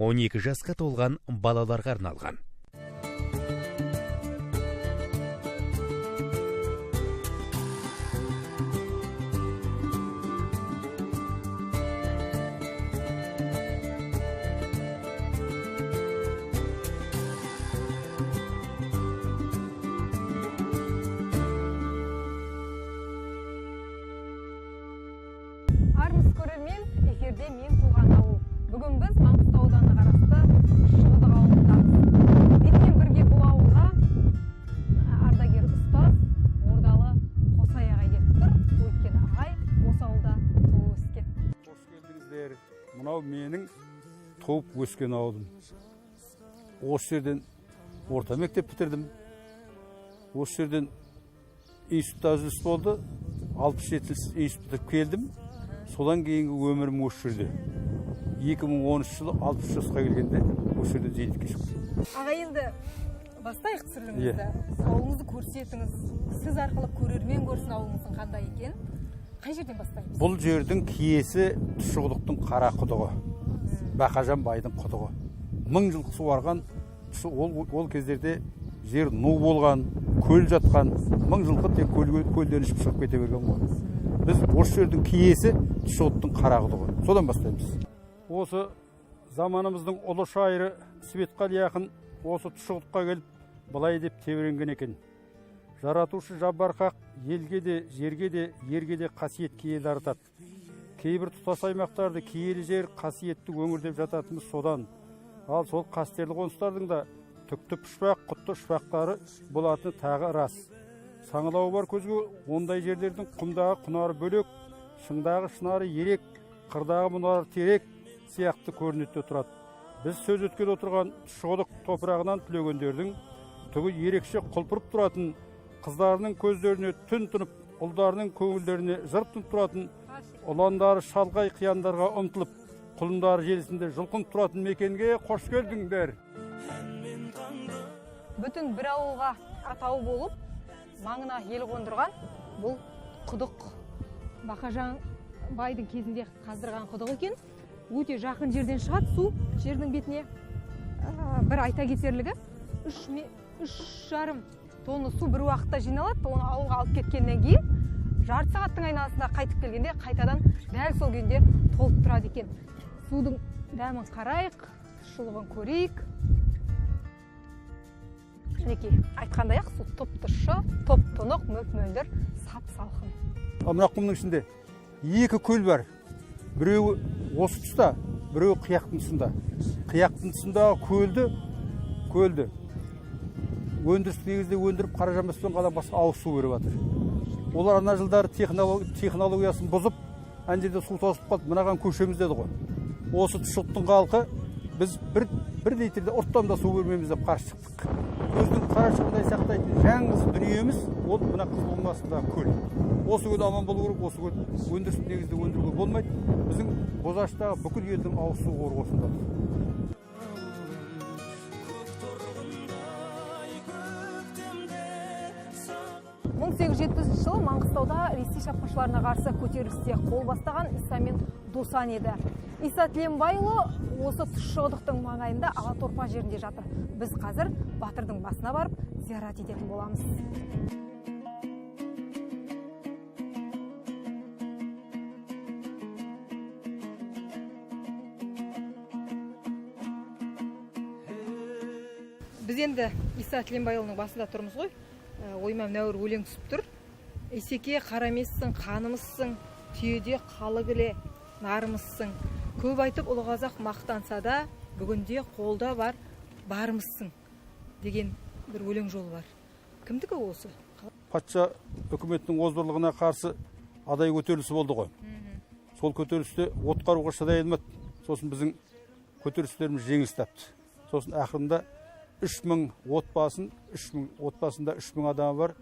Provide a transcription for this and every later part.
12 жасқа толған балаларға арналған. Армысыз көрермен, эфирде мен туған ауыл. Бүгін біз Маңғыстау ауданы қарасты Шығыдық ауылындамыз. Менімен бірге бұл ауылға ардагер ұстаз Ордалы Қосай ағай келіп тұр. Өйткені ағай осы ауылда туып өскен. Қош келдіңіздер. Мынау менің туып өскен ауылым. Осы жерден орта мектеп бітірдім. Осы жерден институтта үзіліс болды. 67 институтта келдім. Содан кейінгі өмірім осы жерде. 2013 жылы 60 жасқа келгенде осы жерде зейнетке шықтым. Аға, енді бастайық түсірілімізді. Ауылыңызды көрсетіңіз. Сіз арқылы көрермен көрсін ауылыңыздың қандай екен. Қай жерден бастаймыз? Бұл жердің киесі Тұщықұдықтың қара құдығы. Бақажан байдың құдығы. 1000 жыл суарған, ол кездерде жер ну болған, көл жатқан. 1000 жылқы тек көлден ішіп шығып кете берген ғой. Біз осы жердің киесі Тұщықұдықтың қара құдығы. Содан бастаймыз. Осы заманымыздың ұлы шайыры Светқали ақын осы Тұщықұдыққа келіп, былай деп тебіренген екен. Жаратушы жабарқақ елге де, жерге де, ерге де қасиет киелі артады. Кейбір тұтас аймақтарды киелі жер, қасиетті өңір деп жататымыз содан. Ал сол қастерлі қоныстардың да түкті пұшпақ, құтты шпақтары болатыны тағы рас. Саңылауы бар көзге ондай жерлердің құмдағы құнары бөлек, шыңдағы шынары ерек, қырдағы мұнары терек сияқты көрінетте тұрады. Біз сөз өткел отырған Тұщықұдық топырағынан түлегендердің түгі ерекше құлпырып тұратын, қыздарының көздеріне түн тұнып, ұлдарының көңілдеріне жыр тұнып тұратын, ұландары шалғай қияндарға ұмтылып, құлындары желісінде жылқын тұратын мекенге қош келдіңдер. Бүтін бір ауылға атауы болып, маңына ел қондырған бұл құдық. Бақажан байдың кезінде қаздырған құдық екен. Өте жақын жерден шығады су жердің бетіне. Бір айта кетерлігі 3,5 тонна су бір уақытта жиналады. Оны ауылға алып кеткеннен кейін жарты сағаттың айналасында қайтып келгенде қайтадан дәл сол күйінде толып тұрады екен. Судың дәмін қарайық, шұлығын көрейік. Мінекей, айтқандай-ақ су топ-тұщы, топ-тұнық, мөп-мөлдір, сап-салқын. Мына құмның ішінде екі көл бар. Біреуі осы тұста, біреуі қияқтың тұсында. Қияқтың тұсындағы көлді өндіріс негізде өндіріп Қаражанбаспен қалан басқа ауыз су беріп жатыр. Олар ана жылдары технологиясын бұзып, ана жерде су тосып қалды, мынаған көшеміз деді ғой. Осы Тұщықұдықтың халқы біз бір литрде ұрттан да су бермейміз деп қарсы шықтық. Көздің қарашығындай сақтайтын жаңыз дүниеміз ол мына Қызылқұм астындағы көл. Осы көл аман болу керек, осы көл өндіріс негізде өндіруге болмайды. Біздің Бозаштағы бүкіл елдің ауыз су қоры осында. 1870 жылы Маңғыстауда Ресей шапқыншыларына қарсы көтерілісте қол бастаған Иса мен Досан еді. Иса Тіленбайұлы осы Тұщықұдықтың маңайында Алаторпа жерінде жатыр. Біз қазір батырдың басына барып зиярат ететін боламыз. Біз енді Иса Тіленбайұлының басында тұрмыз ғой. Ойыма мәуір өлең түсіп тұр. Есеке қарамессің, қанымызсың, түйеде қалы кіле нарымызсың. Көп айтып ұлы қазақ мақтанса да, бүгінде қолда бар барымызсың деген бір өлең жолы бар. Кімдікі осы? Патша үкіметінің озбырлығына қарсы адай көтерілісі болды ғой. Сол көтерілісте от қаруға шыдай алмады. Сосын біздің көтерілістеріміз жеңіс тапты. Сосын ақырында 3000 отбасында 3000 адамы бар.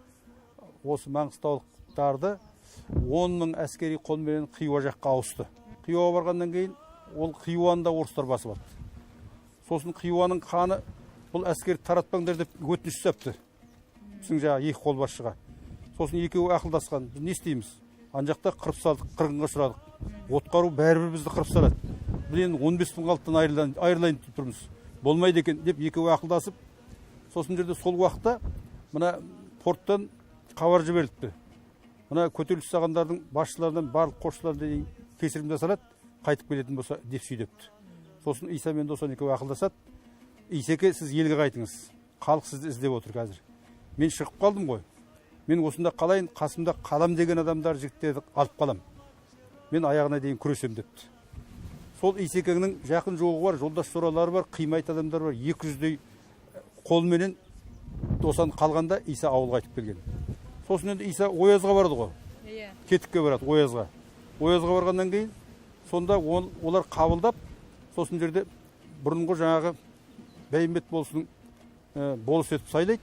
Осы маңғыстаулықтарды 10.000 әскери қолмен Хиуа жаққа ауысты. Хиуаға барғаннан кейін ол Хиуаны да орыстар басып алды. Сосын Хиуаның ханы бұл әскер таратпаңдар деп өтініш жасапты. Біздің жаңағы екі қолбасшыға. Сосын екеуі ақылдасқан. Біз не істейміз? Ана жақта қырып салдық, қырғынға ұшырадық. От қару бәрібір бізді қырып салады. біз 15 мың қалыптан айырылайын деп тұрмыз. Болмайды екен деп екеуі ақылдасып, сосын жерде сол уақытта мына порттан хабар жіберіліпті. Мына көтеріліс жасағандардың басшыларынан барлық қосшыларды кесірім жасалады, қайтып келетін болса деп сөйдепті. Сосын Иса мен Досан екеуі ақылдасады. Исеке, сіз елге қайтыңыз. Халық сізді іздеп отыр қазір. Мен шығып қалдым ғой. Мен осында қалайын, қасымда қалам деген адамдар жігіттерді алып қалам. Мен аяғына дейін күресем депті. Сол Исекеңнің жақын жоғы бар, жолдас соралары бар, қимайт адамдар бар, 200-дей қолменен Досан қалғанда Иса ауылға айтып келген. Сосын енді Иса Оязға барды ғой. Кетікке барады Оязға. Оязға барғаннан кейін сонда олар қабылдап, сосын жерде бұрынғы жаңағы Бәйімбет болысының болыс етіп сайлайды.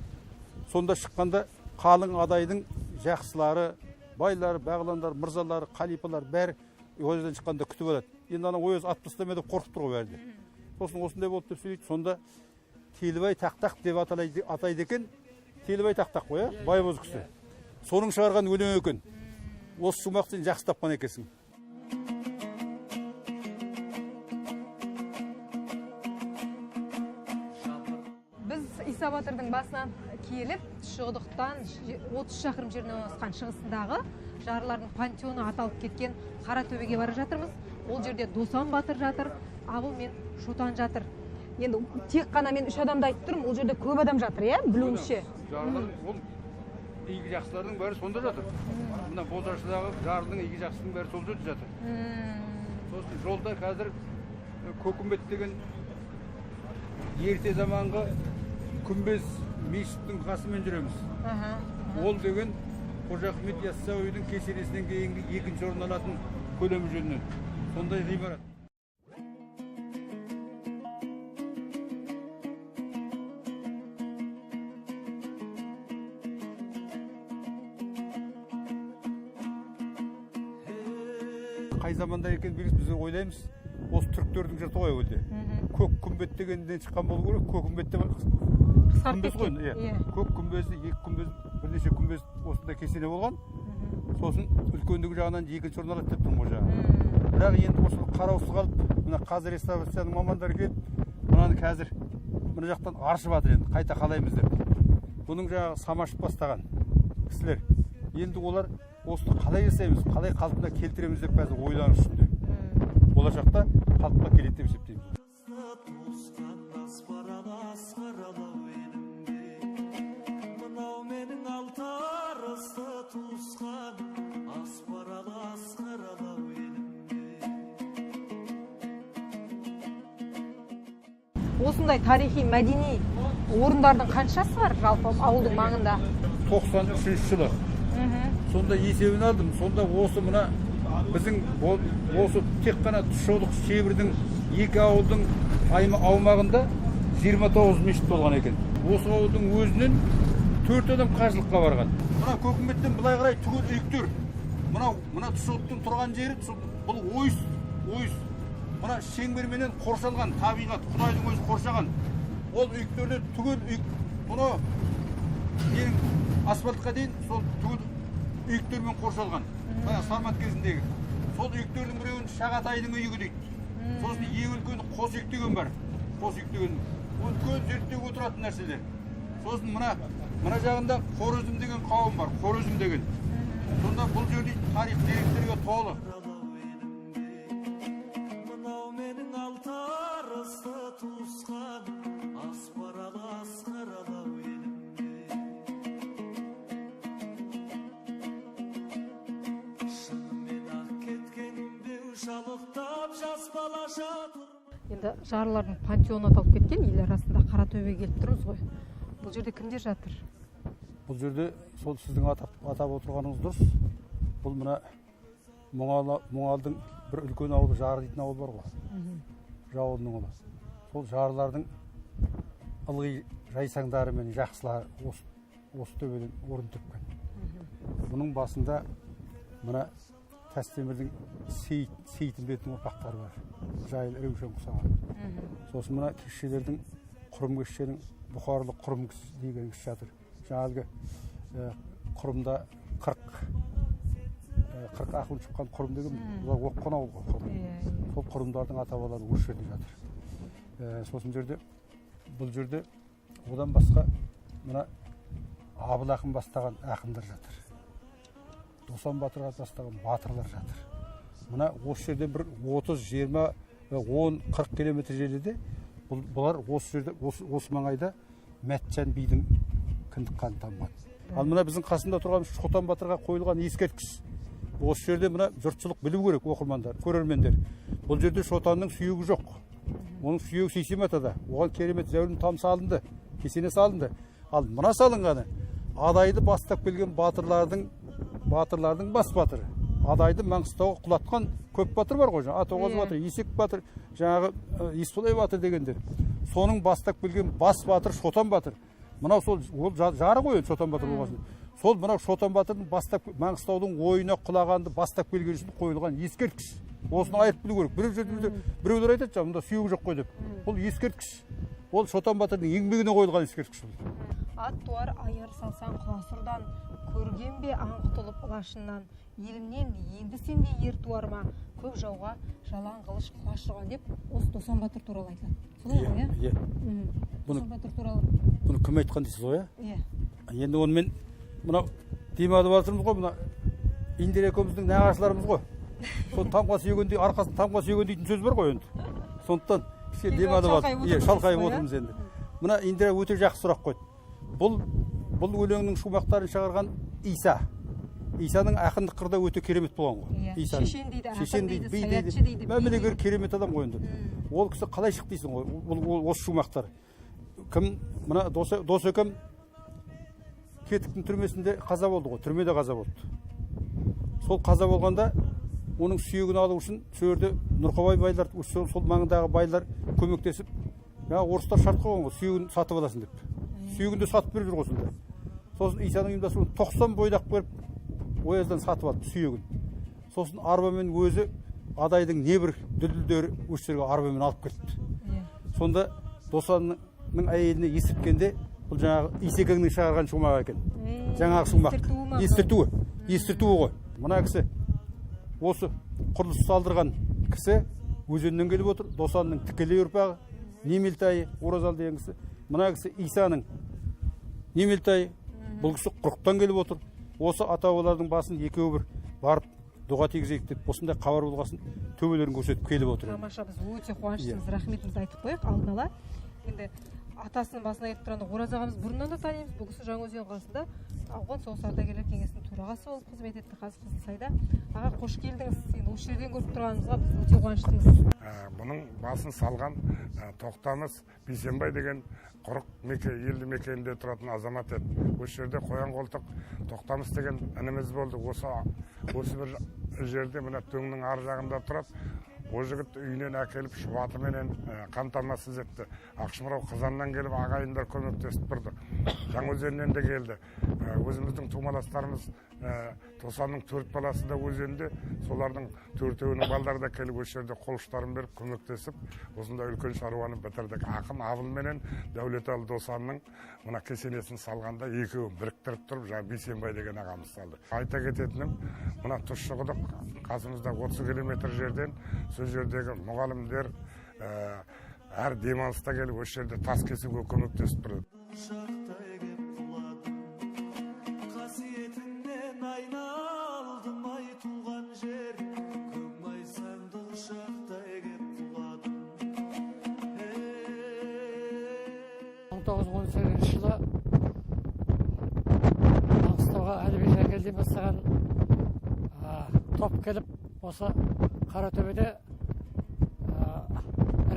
Сонда шыққанда қалың адайдың жақсылары, байлары, бағландар, мырзалары, қалипалар бәрі Ояздан шыққанда күтіп алады. Енді ана Ояз ат тастамай деп қорқып тұр ғой бәрі. Сосын осындай болды деп сөйлейді. Сонда Телібай тақтақ деп атайды екен. Телібай тақтақ қой, байбоз кісі. Соның шығарған өлең екен. Осы шумақты сен жақсы тапқан екенсің. Біз Иса Батырдың басынан келіп, Шұғыдықтан 30 шақырым жерінен орналасқан шығысындағы жарлардың пантеоны аталып кеткен Қаратөбеге бара жатырмыз. Ол жерде Досан Батыр жатыр, Абыл мен Шотан жатыр. Енді тек қана мен 3 адамды айтып тұрмын, ол жерде көп адам жатыр, иә, білуімше. Ол игі жақсылардың бәрі сонда жатыр. Мына Бозашыдағы жардың игі жақсының бәрі сол жерде жатыр. Сосын жолда қазір Көкімбет деген ерте заманғы күмбез мешіттің қасымен жүреміз. Ол деген Қожа Ахмет Яссауидің кесенесінен кейінгі екінші орын алатын көлемі жөнінен. Сондай ғимарат. Қай заманда екен біз ойлаймыз, осы түріктердің жұрты ғой өлде. Көк күмбет дегеннен шыққан болу керек, көк күмбетте күмбез ғой. Көк күмбезді, екі күмбез, бірнеше күмбез осында кесене болған. Сосын үлкендігі жағынан екінші орын алады деп тұрмын ғой жаңа. Бірақ енді осы қараусыз қалып, мына қазір реставрацияның мамандары келіп, мынаны қазір мына жақтан аршып жатыр енді, қайта қалаймыз деп. Бұның жаңағы самашып бастаған кісілер. Енді олар осыны қалай жасаймыз, қалай қалпына келтіреміз деп қазір ойлану үстінде. Болашақта қалыпқа келеді деп есептейміз. Осындай тарихи, мәдени орындардың қаншасы бар жалпы ауылдың маңында? 93 жылы. Сонда есебін алдым. Сонда осы мына біздің осы тек қана Тұшолық Шебірдің екі ауылдың аумағында 29 мешіт болған екен. Осы ауылдың өзінен 4 адам қажылыққа барған. Мына Көкімбеттен былай қарай түгел үйіктер. Мына Тұшолықтың тұрған жері бұл ойыс. Мына шеңберменен қоршалған табиғат, Құдайдың өзі қоршаған. Ол үйіктерде түгел бұны асфальтқа дейін сол түгел үйіктермен қоршалған. Сармат кезіндегі. Сол үйіктердің біреуін Шағатайдың үйігі дейді. Сосын ең үлкен қос үйік деген бар. Қос үйік деген үлкен зерттеуге отыратын нәрселер. Сосын мына жағында Хорезм деген қауым бар. Хорезм деген. Сонда бұл жерде тарих деректерге толы. Енді жарлардың пантеоны аталып кеткен, ел арасында Қаратөбеге келіп тұрмыз ғой. Бұл жерде кімдер жатыр? Бұл жерде сол сіздің атап отырғаныңыз дұрыс. Бұл мына Мұңалдың бір үлкен ауылы, Жары дейтін ауыл бар ғой. Жауының ұлы. Сол жарлардың ылғи жайсаңдары мен жақсылары осы төбеден орын тепкен. Бұның басында мына Тастемірдің Сейтімбеттің ұрпақтары бар. Жайыл Реушен құсаған. Сосын мына кішелердің құрым кішенің Бұқарлық құрым деген кіші жатыр. Жаңағы құрымда 40 40 ақын шыққан құрым деген бұлар оққан ауыл ғой құрым. Сол құрымдардың ата бабалары осы жерде жатыр. Сосын жерде бұл жерде одан басқа мына Абыл ақын бастаған ақындар жатыр. Досан батырға бастаған батырлар жатыр. Мына осы жерде бір 30, 20, 10, 40 километр жерде бұлар осы жерде осы маңайда Мәтжан бидің кіндік қаны тамған. Ал мына біздің қасында тұрған Шотан батырға қойылған ескерткіш. Осы жерде мына жұртшылық білу керек, оқырмандар, көрермендер. Бұл жерде Шотанның сүйегі жоқ. Оның сүйегі Сейсен атада. Оған керемет зәулім там салынды, кесене салынды. Ал мына салынғаны Адайды бастап келген батырлардың бас батыры. Адайды Маңғыстауға құлатқан көп батыр бар ғой, Атоғаз батыр, Есек батыр, жаңағы Есболай батыр дегендер. Соның бастап келген бас батыр Шотан батыр. Мынау сол жары ғой Шотан батыр болғасын. Сол мынау Шотан батырдың бастап Маңғыстаудың ойына құлағанды бастап келген үшін қойылған ескерткіш. Осыны айырып білу керек. Біреулер айтады, мұнда сүйегі жоқ қой деп. Бұл ескерткіш. Ол Шотан батырдың еңбегіне қойылған ескерткіш. Ат туар айыр салсаң құласырдан, көрген бе аң құтылып лашыннан, елімнен енді сенде ер туар ма, көп жауға жалаң қылыш құлашырған деп, осы Досан батыр туралы айтылады. Солай ғой, иә? Досан батыр туралы. Бұны кім айтқан дейсіз ғой, иә? Енді онымен мынау демалып жатырмыз ғой, мына Индира екеуміздің нағашыларымыз ғой. Сол тамға сүйегендей, арқасын тамға сүйеген дейтін сөз бар ғой енді. Сондықтан демалып шалқайып отырмыз енді. Мына Индира өте жақсы сұрақ қойды. Бұл өлеңнің шумақтарын шығарған Иса. Исаның ақындық қырда өте керемет болған ғой. Шешен дейді, ақын дейді, саятшы дейді. Мәмілегер керемет адам ғой енді. Ол кісі қалай шықты дейсің ғой, осы шумақтар. Кім, мына Досекем Кетіктің түрмесінде қаза болды ғой, түрмеде қаза болды. Сол қаза болғанда оның сүйегін алу үшін сөйерде Нұрқабай байлар, сол маңындағы байлар көмектесіп, орыстар шарт қойған ғой, сүйегін сатып аласың деп. Сүйегін де сатып беріп жүр ғой сонда. Сосын Исаның ұйымдастыруын 90 бойдақ беріп, Ояздан сатып алды сүйегін. Сосын арбамен өзі Адайдың небір дүлділдері осы жерге арбамен алып кетті. Сонда Досанның әйеліне естірткенде, бұл жаңағы Исекеңнің шығарған шумақ екен. Жаңағы шумақ. Естіртуі ғой. Мына кісі осы құрылыс салдырған кісі өзеннен келіп отыр. Досанның тікелей ұрпағы, Немелтайы, Оразал деген кісі. Мына кісі Исаның Немелтайы, бұл кісі Құрықтан келіп отыр. Осы ата-бабалардың басын екеуі бір барып дұға тигізейік деп, осындай хабар болғасын төбелерін көрсетіп келіп отыр. Тамаша, біз өте қуаныштымыз, рахметімізді айтып қояйық алдын ала. Енді атасының басына айтып тұрғанда Ораз ағамыз бұрыннан да танимыз. Бұл кісі Жаңаөзен қаласында ауған соғыс ардагерлер кеңесінің төрағасы болып қызмет етті қазір Қызылсайда. Аға, қош келдіңіз. Енді осы жерден көріп тұрғанымызға біз өте қуаныштымыз. Бұның басын салған Тоқтамыс Бейсенбай деген құрық елді мекенінде тұратын азамат еді. Осы жерде қоян қолтық Тоқтамыс деген ініміз болды. Осы бір жерде мына дөңнің ар жағында тұрады. О жігіт үйінен әкеліп шұбатыменен қамтамасыз етті. Ақшымырау Қызаннан келіп ағайындар көмектесіп тұрды. Жаңаөзеннен де келді. Өзіміздің тумаластарымыз Тосанның 4 баласы да өзенде, солардың 4-еуінің балдары да келіп осы жерде қол ұштарын беріп көмектесіп, осында үлкен шаруаны бітірдік. Ақын Абыл менен Дәулеталы Досанның мына кесенесін салғанда екеуі біріктіріп тұрып, жаңа Бейсенбай деген ағамыз салды. Айта кететінім, мына Тұщықұдық қасымызда 30 километр жерден сол жердегі мұғалімдер әр демалыста келіп осы жерде тас кесуге көмектесіп тұрды. жылы Маңғыстауға әлібек жәргелден бастаған топ келіп, осы Қаратөбеде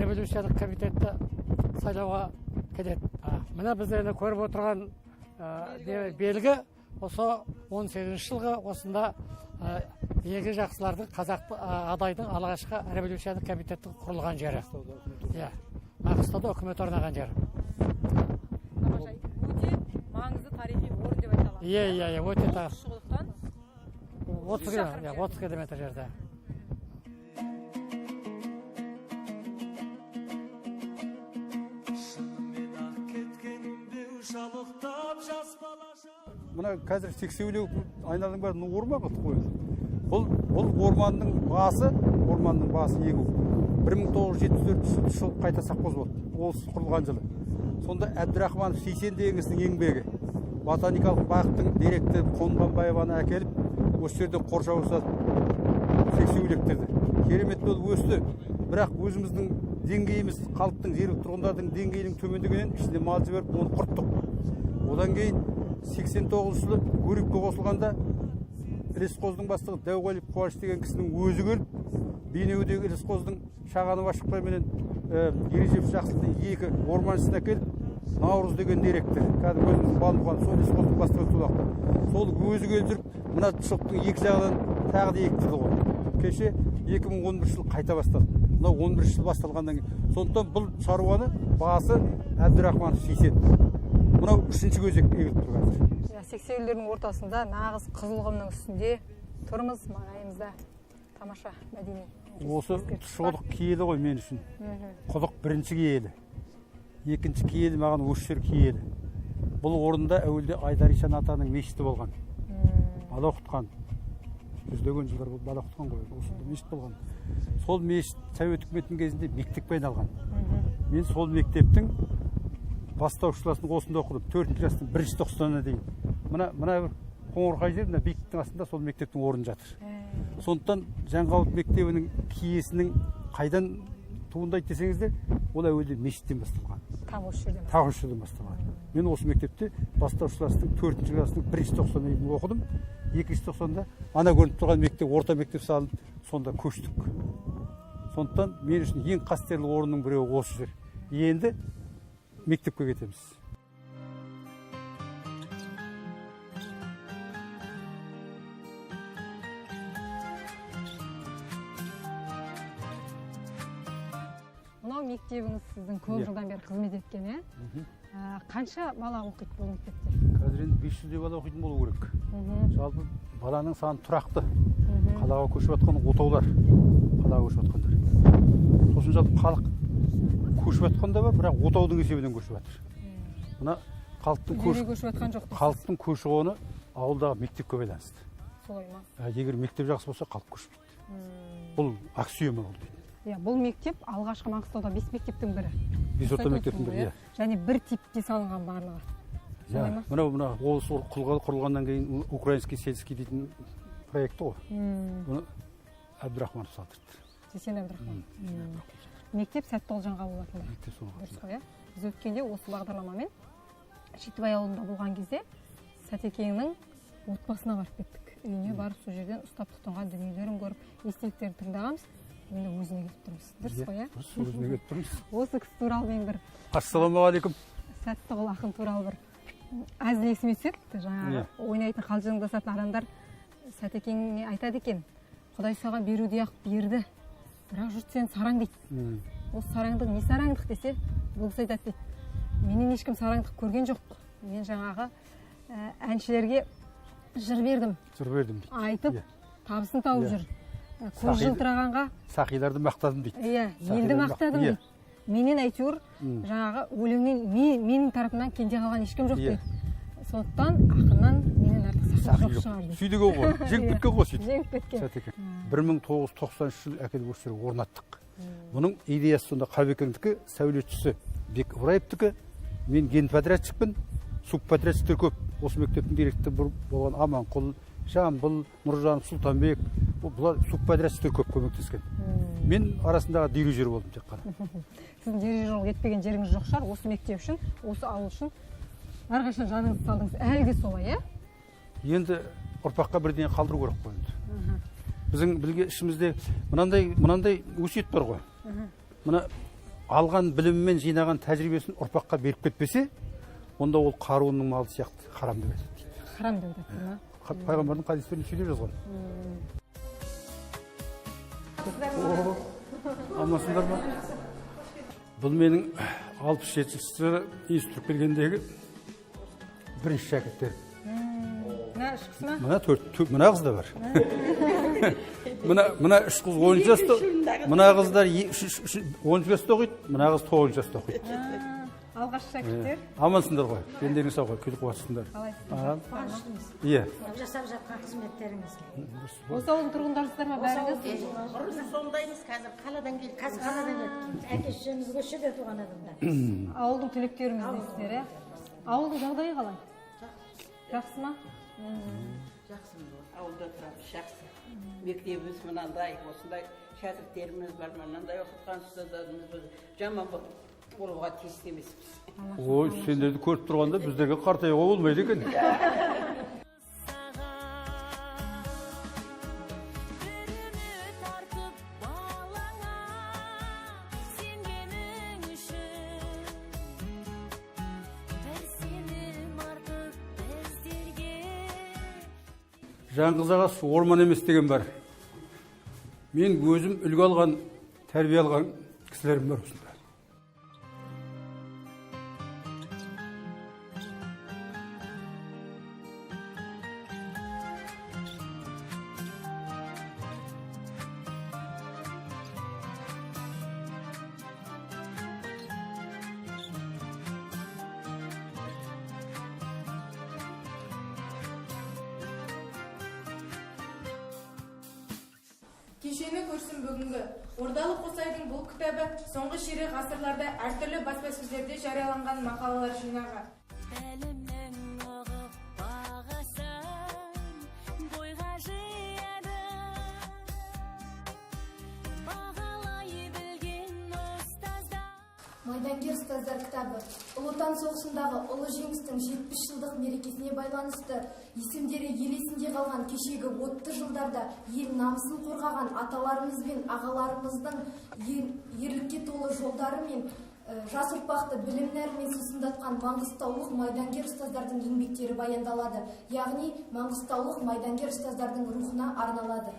революциялық комитетті сайлауға келеді. Мына біздерді көріп отырған белгі осы 18 жылғы осында егі жақсылардың Қазақты Адайдың алғашқы революциялық комитеттің құрылған жері. Маңғыстауда үкімет орнаған жері. Өте маңызды тарихи орын деп айта аламыз. Иә, өте тағы. 30 километр жерде. Мына қазір сексеулеу айналың бәрі орма қылып қойды. бұл орманның басы егу 1974 жыл қайта совхоз болды, ол құрылған жылы. Сонда Әбдірахманов Сейсен деген кісінің еңбегі ботаникалық бақтың директоры Қонғанбаеваны әкеліп осы жерде қоршау жасап сексеуілдерді керемет болып өсті. Бірақ өзіміздің деңгейіміз, халықтың, жергілікті тұрғындардың деңгейінің төмендегеннен ішінде мал жіберіп оны құрттық. Одан кейін 89 жылы Гурьевке қосылғанда лесхоздың бастығы Дәуғалиев Қуаныш деген кісінің өзі келіп, Бейнеудегі лесхоздың Шағаны Башықбай менен Ережеп Жақсылды екі орманшысын әкеліп, Наурыз деген директор, кәдімгі өзіміздің Балмұқан, сол лесхоздың бастығы Тулақты. Сол өзі келіп жүріп, мына тұшықтың екі жағынан тағы да ектірді ғой. Кеше 2011 жыл қайта басталды. Мына 11 жыл басталғаннан кейін. Сондықтан бұл шаруаны басы Әбдірахманов Сейсен. Мынау үшінші кезек егіліп тұр қазір. Сексеуілдердің ортасында нағыз қызылқұмның үстінде тұрмыз, маңайымызда тамаша мәдени. Осы тұшықұдық киелі ғой мен үшін. Құдық бірінші киелі. Екінші киелі маған осы жер киелі. Бұл орында әуелде Айдар Ишан атаның мешіті болған. Бала оқытқан. Жүздеген жылдар бала оқытқан ғой. Осында мешіт болған. Сол мешіт Совет үкіметінің кезінде мектепке айналған. Мен сол мектептің бастаушыласын осында оқыдым. 4-ші кластың 1-ші тоқсанына дейін. Мына бір қоңырқай жер, мына биіктің астында сол мектептің орны жатыр. Сондықтан Жаңғауыт мектебінің киесінің қайдан туындайды десеңіздер, ол әуелде мешіттен басталған. Тағы осы жерден басталған. Мен осы мектепте бастаушыластың 4-ші кластың 1-ші тоқсанына дейін оқыдым. 2-ші тоқсанда ана көрініп тұрған мектеп, орта мектеп салынып, сонда көштік. Сондықтан мен үшін ең қастерлі орынның біреуі осы жер. Енді мектепке кетеміз. Мынау мектебіңіз сіздің көп жылдан бері қызмет еткен, қанша бала оқиды бұл мектепте? Қазір енді 500 бала оқитын болу керек. Жалпы баланың саны тұрақты. Қалаға көшіп жатқан отаулар, қалаға көшіп жатқандар. Сосын жалпы халық көшіп жатқанда бар, бірақ отаудың есебінен көшіп жатыр. Мына халықтың көші-қоны ауылдағы мектепке байланысты. Солай ма? Егер мектеп жақсы болса, халық көшіп кетті. Бұл аксиома ол дейді. Бұл мектеп алғашқы Маңғыстауда 5 мектептің бірі. 5 орта мектептің бірі, иә. Және бір типте салынған барлығы. Мына облыс құрылғаннан кейін украинский сельский дейтін проекті ғой. Бұны Әбдірахманов салдырды. Сейсен Әбдірахманов. Мектеп сәтті Олжанға болатын. Дұрыс қой, иә. Біз өткенде осы бағдарламамен Шитбай ауылында болған кезде Сәтекеңнің отбасына барып кеттік. Үйіне барып сол жерден ұстап тұтынған дүниелерін көріп, естеліктерін тыңдағанбыз. Енді өзіне келіп тұрмыз. Дұрыс қой, иә? Дұрыс, өзіне келіп тұрмыз. Осы кісі туралы мен бір Ассалаумағалейкум. Сәттіғұл ақын туралы бір әзіл есіме түседі. Жаңағы ойнайтын қалжыңдасатын адамдар Сәтекеңе айтады екен, Құдай саған беруде-ақ берді, бірақ жұрт сен сараң дейді. Осы сараңдық не сараңдық десе, бұл кісі айтады дейді. Менен ешкім сараңдық көрген жоқ. Мен жаңағы әншілерге жыр бердім. Айтып, табысын тауып жүр. Көз жылтырағанға сақиларды мақтадым дейді. Иә, елді мақтадым дейді. Менен әйтеуір жаңағы өлеңнен менің тарапымнан кенде қалған ешкім жоқ дейді. Сондықтан ақыннан менен артық сақил жоқ шығар дейді. Сөйдік ғой, жеңіп кеткен ғой сөйтіп. Жеңіп кеткен. 1990 жыл әкеліп осы жерге орнаттық. Бұның идеясы сонда Қабекеңдікі, сәулетшісі Бек Ыбыраевтікі, мен генподрядчикпін, субподрядчиктер көп. Осы мектептің директоры болған Аманқұл, Жамбыл, Нұржанов, Сұлтанбек, бұлар субподрядчиктер көп көмектескен. Мен арасындағы дирижер болдым тек қана. Сіздің дирижер етпеген жеріңіз жоқ шығар, осы мектеп үшін, осы ауыл үшін әрқашан жаныңызды салдыңыз. Әлі де солай, иә? Енді ұрпаққа бірдеңе қалдыру керек қой енді. Біздің ішімізде мынандай өсиет бар ғой. Мына алған білімімен жинаған тәжірибесін ұрпаққа беріп кетпесе, онда ол қаруының малы сияқты харам деп айтады. Харам деп айтады, ма? Пайғамбардың хадистерінде сөйлеп жазған. Амансыңдар ма? Бұл менің 67-ші институт келгендегі бірінші шәкірттер. Мына үш қыз ма? Мына қыз да бар. Мына үш қыз 10 жаста, мына қыздар 10 жаста оқиды, мына қыз 9 жаста оқиды. алғашқы шәкірттер. Амансыңдар ғой, дендерің сау ғой, күліп қуатсыңдар. Қалайсыздар? Иә. Жасап жатқан қызметтеріңізге. Осы ауылдың тұрғындарысыздар ма бәріңіз? Бұрын сондаймыз, қазір қаладан келдік. Қазір қаладан келдік. Әке-шешеміз көшеде туған адамдар. Ауылдың түлектеріміз дейсіздер, иә? Ауылдың жағдайы қалай? Жақсы ма? Жақсы. Ауылда тұрамыз, жақсы. Мектебіміз мынандай, осындай шәкірттеріміз бар, мынандай оқытқан ұстаздарымыз бар. Жаман болуға тиісті емеспіз. Ой, сендерді көріп тұрғанда біздерге қартаюға болмайды екен. Жаңғыз ағасы орман емес деген бар. Мен өзім үлгі алған, тәрбие алған кісілерім бар осында. Кешені көрсін бүгінгі. Ордалық Қосайдың бұл кітабы соңғы ширек ғасырларда әртүрлі баспасөздерде жарияланған мақалалар жинағы. Майдангер ұстаздар кітабы Ұлы Отан соғысындағы ұлы жеңістің 70 жылдық мерекесіне байланысты есімдері ел есінде қалған кешегі отты жылдарда ел намысын қорғаған аталарымыз бен ағаларымыздың ерлікке толы жолдары мен жас ұрпақты білім нәрімен сусындатқан маңғыстаулық майдангер ұстаздардың еңбектері баяндалады. Яғни маңғыстаулық майдангер ұстаздардың рухына арналады.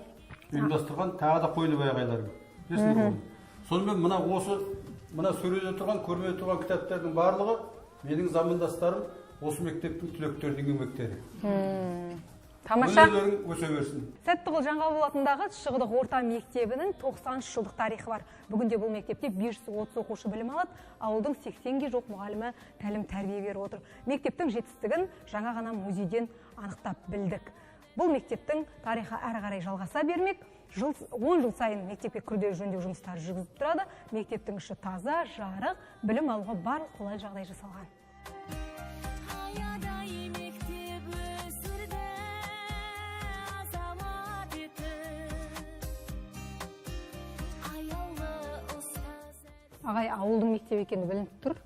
Ұйымдастырған тағы да қойылып аяғайларым. Сонымен мына сөреде тұрған, көрмеде тұрған кітаптардың барлығы менің замандастарым осы мектептің түлектерінің еңбектері. Тамаша. Өнерлерің өсе берсін. Сәттіғұл Жаңғабыл атындағы Шығыдық орта мектебінің 90 жылдық тарихы бар. Бүгінде бұл мектепте 530 оқушы білім алады, ауылдың 80-ге жоқ мұғалімі тәлім тәрбие беріп отыр. Мектептің жетістігін жаңа ғана музейден анықтап білдік. Бұл мектептің тарихы әрі қарай жалғаса бермек. 10 жыл сайын мектепке күрделі жөндеу жұмыстары жүргізіліп тұрады. Мектептің іші таза, жарық, білім алуға барлық қолайлы жағдай жасалған. Ағай, ауылдың мектебі екені білініп тұр.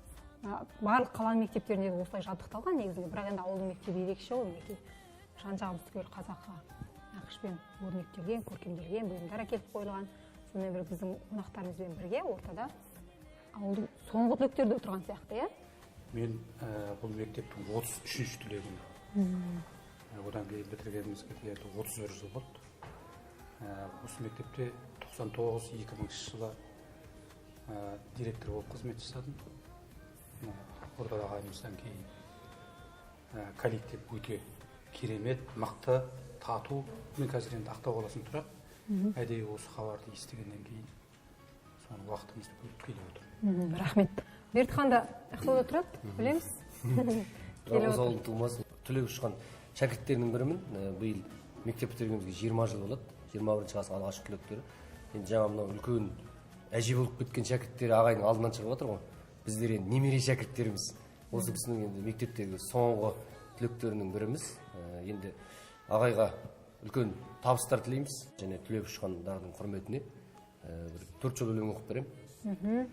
Барлық қаланың мектептерінде осылай жабдықталған негізінде, бірақ енді ауылдың мектебі ерекше ғой, мінекей. Жан-жағы түгел қазақы нақышпен өрнектелген, көркемделген бұйымдар әкеліп қойылған. Сонымен бір біздің қонақтарымызбен бірге ортада ауылдың соңғы түлектері отырған сияқты, иә? Мен бұл мектептің 33-ші түлегімін. Одан кейін бітіргенімізге 31 жыл болды. Осы мектепте 99-2000 жылы директор болып қызмет жасадым. Ордалы ағайымыздан кейін коллектив өте керемет, мықты, тату. Мен қазір енді Ақтау қаласында тұрамын. Әдейі осы хабарды естігеннен кейін соны уақытымызды бөліп келіп отырмын. Рахмет. Бердіхан да Ақтауда тұрады, білеміз? Жалғыз ауылдың тумасы, түлеп ұшқан шәкірттерінің бірімін. Биыл мектеп бітіргенімізге 20 жыл болады. 21 ғасыр алғашқы түлектері. Енді жаңа мынау үлкен әже болып кеткен шәкірттері ағайдың алдынан шығып отыр ғой. Біздер енді немере шәкірттеріміз. Осы кісінің енді мектептегі соңғы түлектерінің біріміз. Енді ағайға үлкен табыстар тілейміз. Және түлеп ұшқандардың құрметіне 4 жол өлең оқып беремін.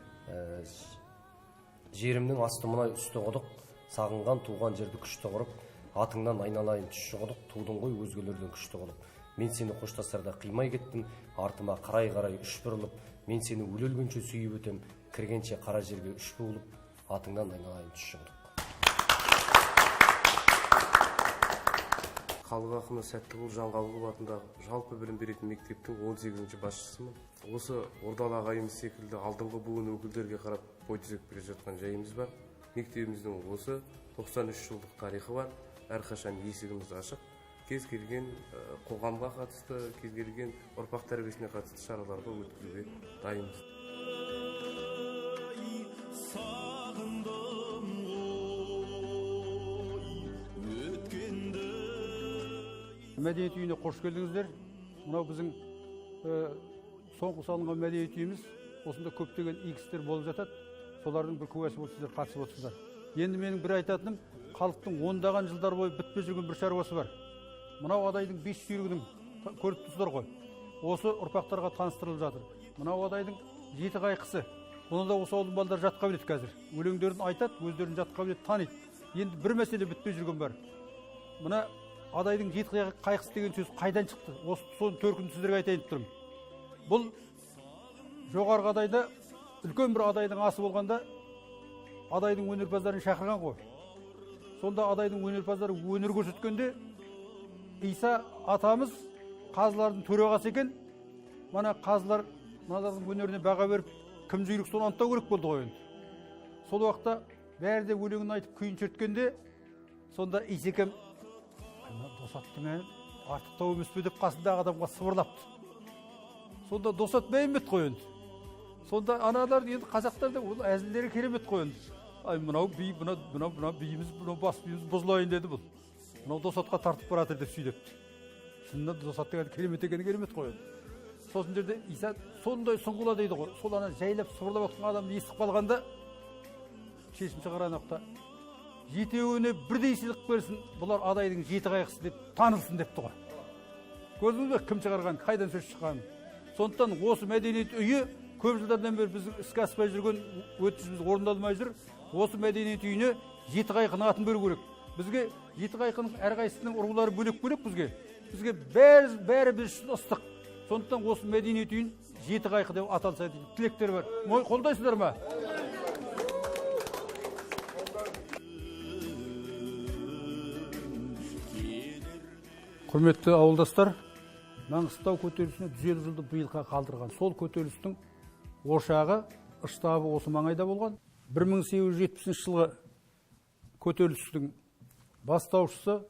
Жерімнің асты мұнай үсті құдық, сағынған туған жерді күшті құрып, атыңнан айналайын тұщы құдық, тудың ғой өзгелерден күшті құдық. Мен сені қоштасарда қимай кеттім, артыма қарай үш бұрылып, мен сені өле-өлгенше сүйіп өтем, кіргенше қара жерге үш буылып, атыңнан айналайын тұщы құдық. Халық ақыны Сәттіғұл Жаңғабыл атындағы жалпы білім беретін мектептің 18-ші басшысымын. Осы Ордалы ағайымыз секілді алдыңғы буын өкілдерге қарап бой түзеп келе жатқан жайымыз бар. Мектебіміздің осы 93 жылдық тарихы бар. Әрқашан есігіміз ашық. Кез келген қоғамға қатысты, кез келген ұрпақ тәрбиесіне қатысты шараларды өткізуге дайынбыз. мәдениет үйіне қош келдіңіздер. Мынау біздің соңғы салынған мәдениет үйіміз. Осында көптеген игістер болып жатады. Солардың бір куәсі болып сіздер қатысып отырсыздар. Енді менің бір айтатыным, халықтың ондаған жылдар бойы бітпей жүрген бір шаруасы бар. Мынау адайдың 5 сүйрігінің көріп тұрсыздар ғой. Осы ұрпақтарға таныстырылып жатыр. Мынау адайдың 7 қайқысы. Оны да осы ауылдың балдары жатқа біледі қазір. Өлеңдерін айтады, өздерін жатқа біледі, таниды. Енді бір мәселе бітпей жүрген бар. Мына адайдың 7 қайқысы деген сөз қайдан шықты? Осы соның төркінін сіздерге айтайын тұрмын. Бұл жоғарғы адайда үлкен бір адайдың асы болғанда адайдың өнерпаздарын шақырған ғой. Сонда адайдың өнерпаздары өнер көрсеткенде Иса атамыз қазылардың төрағасы екен. Мана қазылар мыналардың өнеріне баға беріп, кім жүйрік соны анықтау керек болды ғой енді. Сол уақытта бәрі де өлеңін айтып күйін шерткенде, сонда Исекем Досаттың әні артықтау емес пе деп қасындағы адамға сыбырлапты. Сонда Досат бәйімбет қой енді. Сонда аналар енді қазақтар да ол әзілдері керемет қой енді. Ай мынау би, мынау биіміз, мынау бас биіміз бұзылайын деді бұл. Мынау Досатқа тартып баратыр деп сөйлепті. Шынында Досаттың керемет екені керемет қой енді. Сосын жерде Иса сондай сұңғыла дейді ғой. Сол ана жайлап сыбырлап отқан адамды естіп қалғанда шешім шығарған уақытта жетеуіне бірдей сыйлық берсін, бұлар адайдың 7 қайқысы деп танылсын депті ғой. Көрдіңіз бе кім шығарған, қайдан сөз шыққанын. Сондықтан осы мәдениет үйі көп жылдардан бері біз іске аспай жүрген өтінішіміз орындалмай жүр. Осы мәдениет үйіне 7 қайқының атын беру керек. Бізге 7 қайқының әрқайсысының ұрғылары бөлек-бөлек бізге. Бізге бәрі біз үшін ыстық. Сондықтан осы мәдениет үйін 7 қайқы деп аталса дейді. Тілектер бар. Қолдайсыздар ма? Құрметті ауылдастар, Маңғыстау көтерілісіне 150 жылды биылға қалдырған. Сол көтерілістің ошағы, штабы осы маңайда болған. 1870 жылғы көтерілістің бастаушысы,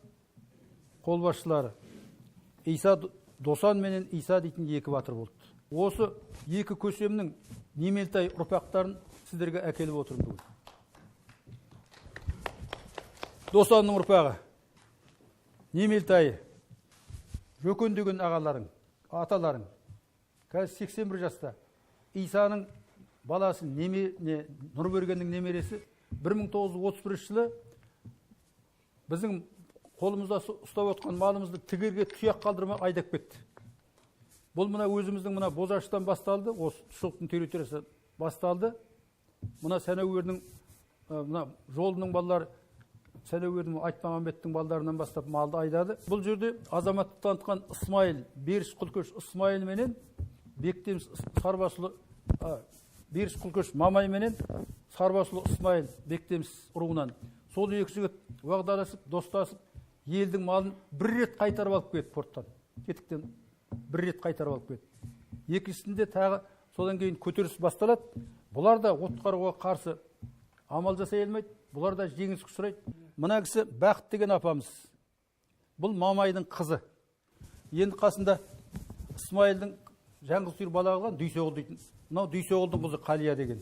қолбасшылары Иса Досан менен Иса дейтін 2 батыр болды. Осы 2 көсемнің немелтай ұрпақтарын сіздерге әкеліп отырмын бүгін. Досанның ұрпағы, немелтайы, Жөкен деген ағаларың, аталарың, қазір 81 жаста. Исаның баласы Нұрбергеннің немересі 1931 жылы біздің қолымызда ұстап отқан малымызды тігерге тұяқ қалдырмай айдап кетті. Бұл мына өзіміздің мына Бозаштан басталды, осы Тұшылықтың территориясы басталды. Мына Сәнәуердің мына жолының балалары Сәнәуердің Айтмағамбеттің балдарынан бастап малды айдады. Бұл жерде азаматтық танытқан Исмайыл, Беріш Құлкөш Исмайыл менен Бектеміс Сарбасұлы Беріш Құлкөш Мамай менен Сарбасұлы Исмайыл Бектеміс руынан. Сол 2 жігіт уағдаласып, достасып, елдің малын бір рет қайтарып алып кетті порттан. Кетіктен бір рет қайтарып алып кетті. Екіншісінде тағы содан кейін көтеріліс басталады. Бұлар да отқаруға қарсы амал жасай алмайды. Бұлар да жеңіліс ұшырайды. Мына кісі Бақыт деген апамыз. Бұл Мамайдың қызы. Енді қасында Исмайылдың жаңғыз сүйір бала қалған Дүйсеғұл дейтін. Мынау Дүйсеғұлдың қызы Қалия деген.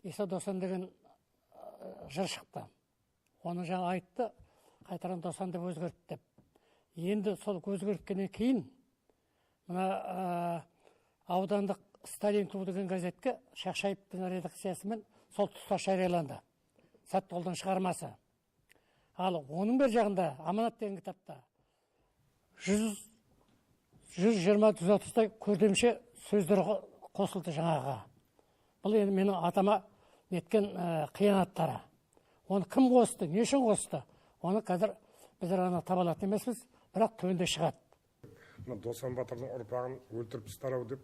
Иса Досан деген жыр шықты. Оны жаңа айтты, қайтаран Досан деп өзгертті деп. Енді сол өзгерткеннен кейін мына аудандық Сталин клубы деген газетке Шақшаевтың редакциясымен сол тұста жарияланды. Сәттіғұлдың шығармасы. Ал оның бір жағында Аманат деген кітапта 120-130-тай көрдемше сөздер қосылды жаңаға. Бұл енді менің атама неткен қиянаттары. Оны кім қосты, не үшін қосты? Оны қазір біздер ана табалатын емеспіз, бірақ төбінде шығады. Досан батырдың ұрпағын өлтіріп тастау деп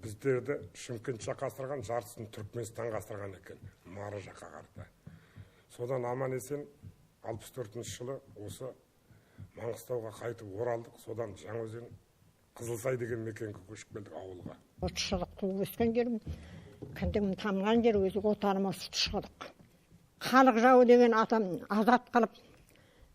біздерді Шымкент жаққа асырған, жартысын Түркменстан асырған екен, Мары жаққа қарсы. Содан аман есен 64 жылы осы Маңғыстауға қайтып оралдық. Содан Жаңаөзен Қызылсай деген мекенге көшіп келдік ауылға. Тұшылық туып өскен жерім, кіндігім тамған жер өзі отаным осы Тұшылық. Халық жауы деген атам азат қылып,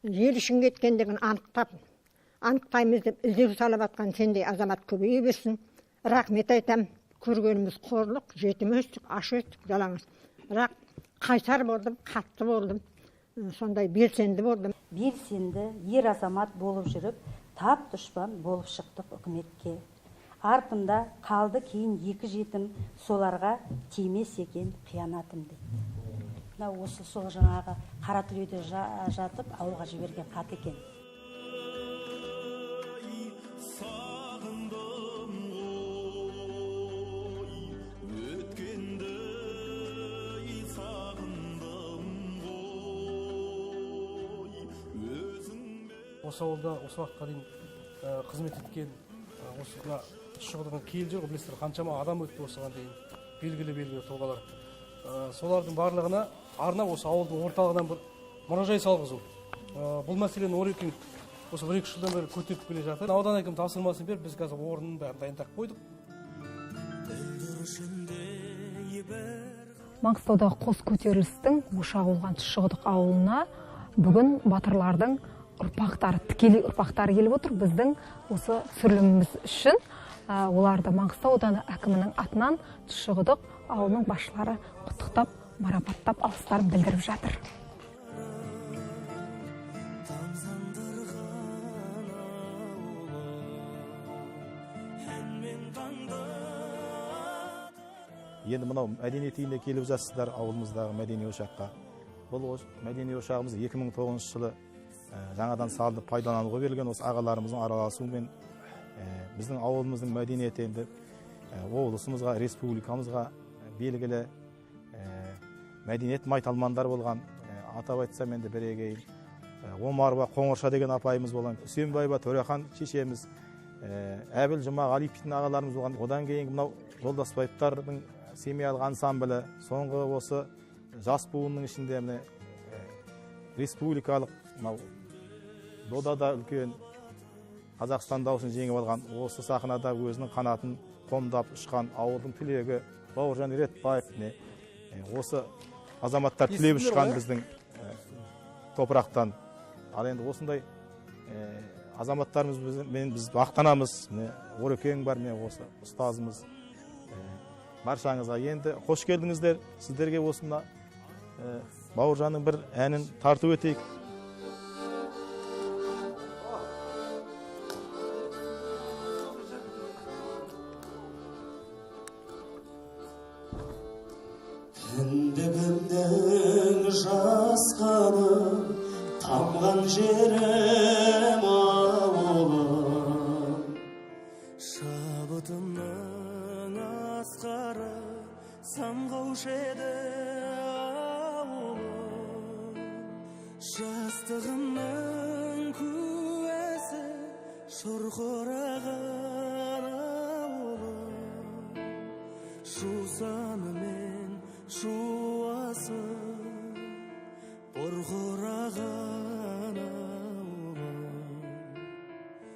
ел үшін кеткендігін анықтаймыз деп іздеу салып атқан сендей азамат көбейе берсін. Рахмет айтам, көргеніміз қорлық, жетім өстік, аш өстік, жалаңыз. Бірақ қайсар болдым, қатты болдым, сондай белсенді болдым. Белсенді, ер азамат болып жүріп, тап дұшпан болып шықтық үкіметке. Артымда қалды кейін 2 жетім, соларға тимес екен қиянатым дейді. Осы сол жаңағы қара түлейде жатып ауылға жіберген хат екен. Осы ауылда осы уақытқа дейін қызмет еткен, осыға шығудың кейл жоқ, білесіздер, қаншама адам өтті осыған дейін, белгілі тұлғалар. Солардың барлығына арнап осы ауылдың орталығынан бір мұражай салғызу. Бұл мәселені Орекең осы 1-2 жылдан бері көтеріп келе жатыр. Аудан әкім тапсырмасын беріп, біз қазір орнын бәрін дайындап қойдық. Маңғыстаудағы қос көтерілістің ошағы болған Тұщықұдық ауылына бүгін батырлардың ұрпақтары, тікелей ұрпақтары келіп отыр. Біздің осы түсіріліміміз үшін оларды Маңғыстау ауданы әкімінің атынан Тұщықұдық ауылының басшылары құттықтап, марапаттап, алғыстарын білдіріп жатыр. Енді мынау мәдениет үйіне келіп жатсыздар, ауылымыздағы мәдени ошаққа. Бұл мәдени ошағымыз 2009 жылы жаңадан салынып пайдалануға берілген. Осы ағаларымыздың араласуымен біздің ауылымыздың мәдениеті енді облысымызға, республикамызға белгілі мәдениет майталмандар болған. Атап айтсам енді бірегей Омарова Қоңырша деген апайымыз болған, Үсенбаева Төрехан шешеміз, Әбіл Жұмағалиевтің ағаларымыз болған. Одан кейін мынау Жолдасбаевтардың семьялық ансамблі, соңғы осы жас буынның ішінде міне республикалық додада үлкен Қазақстан дауысын жеңіп алған, осы сахнада өзінің қанатын қомдап ұшқан ауылдың түлегі Бауыржан Ретбаев, осы азаматтар түлеп ұшқан біздің топырақтан. Ал енді осындай азаматтарымызбен біз мақтанамыз. Орекең бар, осы ұстазымыз. Баршаңызға енді қош келдіңіздер. Сіздерге осында Бауыржанның бір әнін тарту етейік. Кіндігімнің жасқаны тамған жерім ауылым, шабытымның асқары самғаушы еді ауылым, жастығымның куәсі шұрқыраған ауылым, жусанымен жуасы бұрқыраған ауылым,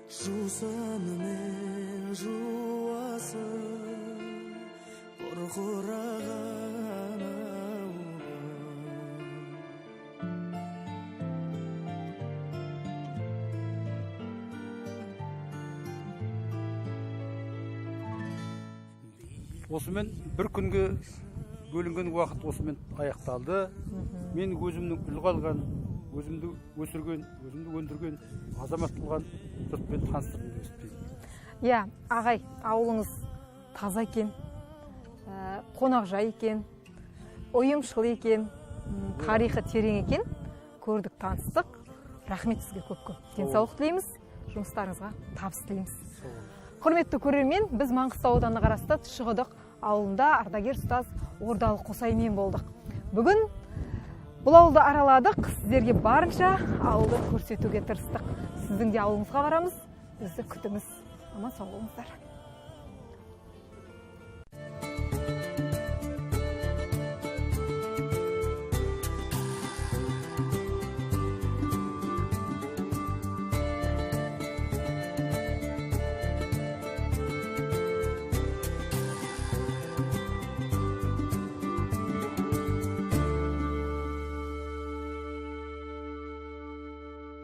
жусанымен жуасы бұрқыраған Осымен бір күнге бөлінген уақыт осымен аяқталды. Мен өзімнің үлгі алған, өзімді өсірген, өзімді өндірген азамат болған жұртпен таныстырдым деп Иә, ағай, ауылыңыз таза екен, қонақжай екен, ұйымшыл екен, тарихы терең екен. Көрдік, таныстық. Рахмет сізге көп-көп. Денсаулық тілейміз, жұмыстарыңызға табыс тілейміз. Құрметті көрермен, біз Маңғыстау ауданы қарасты Тұщықұдық ауылында ардагер ұстаз Ордалы Қосаймен болдық. Бүгін бұл ауылды араладық, сіздерге барынша ауылды көрсетуге тырыстық. Сіздің де ауылыңызға барамыз, бізді күтіңіз. Аман сау болыңыздар.